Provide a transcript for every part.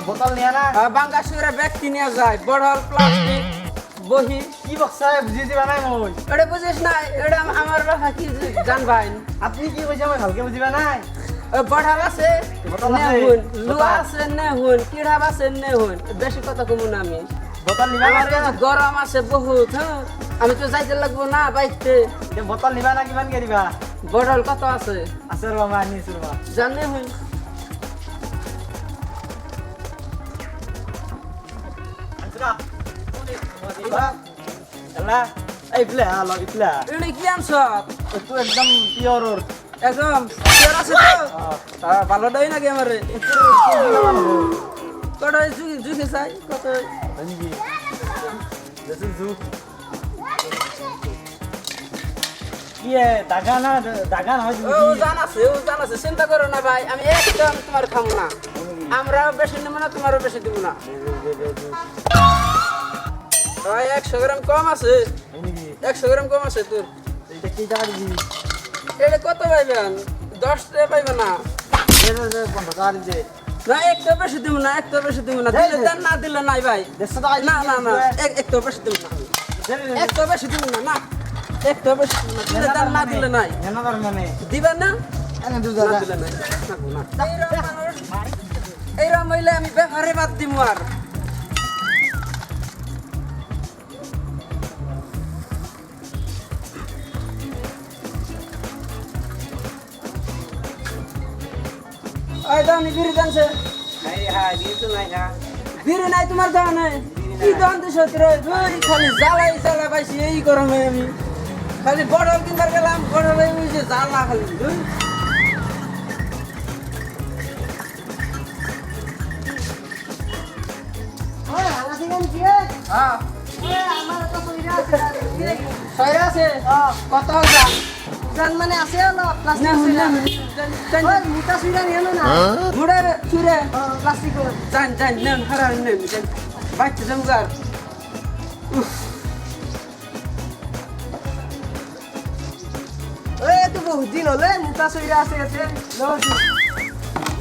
বোতল নিয়ে না বাঙ্গাসুরে ব্যক্তি নিয়ে যায় বড়ল প্লাস্টিক বহি কি বক্সা বুঝি দিবা নাই মই এটা বুঝিস না এটা আমার বাসা কি জান ভাই আপনি কি কইছে মই ভালকে বুঝিবা নাই বড়াল আছে বোতল আছে, নেহুন বোতল। লুয়া আছে নেহুন কিড়াব আছে নেহুন বেশি কথা কমু না আমি বোতল নিবা আমার না কাছে গরম আছে বহুত হ্যাঁ আমি তো যাইতে লাগবো না বাইতে বোতল নিবা না কিমান কে দিবা বড়াল কত আছে আছে রবা মা আনিছো রবা জানে হই এলা এই প্লে আলো ইপলা এটা কি আনছ তো একদম পিওর ওর একদম পিওর আছে তো ভালো দেয় নাকি আমারে কত জুখে চাই কত হনগি দেশে জু কি দাগা না হয় ও জান আছে চিন্তা করো না ভাই আমি একদম তোমার খাবো না আমরাও বেশি নেবো না তোমারও বেশি দিব না ভাই 100 গ্রাম কম আছে 100 গ্রাম কম আছে তোর এটা কি টাকা দিবি এটা কত পাইবেন 10 টাকা পাইবে না 15 টাকা দিবে না একটু বেশি দিব না একটু বেশি দিব না দিলে দেন না দিলে নাই ভাই 150 টাকা না না না একটু বেশি দিব না একটু বেশি দিব না না একটু বেশি দিব না দিলে দেন না দিলে নাই এনা দর মানে দিবেন না এনে দু না দাদা দিলে নাই না এইরকম হইলে আমি ব্যাপারে বাদ দিব আর ওই দানি বিড়ি দানছে বিড়ি নাই তোমার দাও নাই কি দান দিছ রে ওই খালি জ্বালা পাইছি এই গরমে আমি খালি বড় কিনবার গেলাম বড় ভাই ওই যে জ্বালা খালি হ্যাঁ সয়রা আছে কত দাম মানে আছে অলপ না হুন মোটা চুইরা নিয়ে না মুড়ে চুরে প্লাষ্টিকৰ জান নেন হারা নেন বাচ্চা জমগার এইটো বহুত দিন হলে মোটা চুইৰা আছে আছে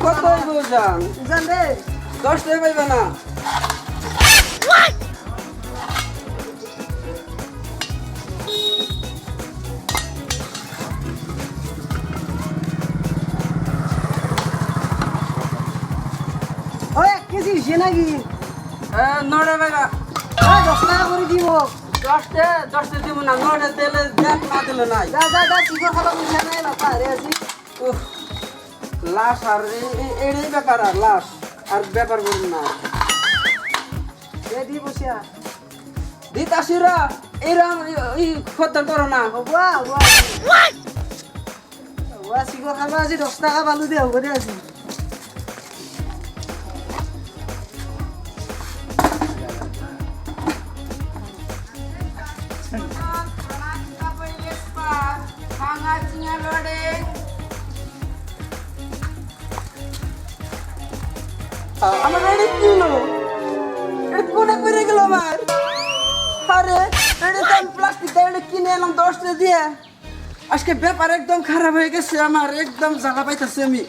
কত হইব জান জান দে 10 টাকা পাইবে না ও 1 কেজি হইছে নাকি 9 টাকা ও 10 টাকা করে দিব 10 দিব না 9 দিলে দেন না দিলে নাই যা যা যা চিকর খাবা বুঝা নাই বাপা রে আজি উফ, লাশ আর এই ব্যাপার আর লাশ আর ব্যাপার করুন না দে দি বসিয়া দিত আসিরা এরম এই খদ্দার করো না ওয়া ওয়া ওয়া চিকর খাবা আজি 10 টাকা পালো দে হ'ব দে আজি আমার রেডি কিলো এটা কোনে করে গেল আমার আরে এটা তো প্লাস্টিক দিয়ে কিনে এলাম 10 টাকা দিয়ে আজকে ব্যাপার একদম খারাপ হয়ে গেছে আমার একদম জ্বালা পাইতেছে আমি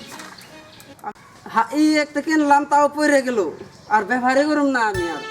এই একটা কিনলাম তাও পড়ে গেল আর ব্যবহারে করুম না আমি আর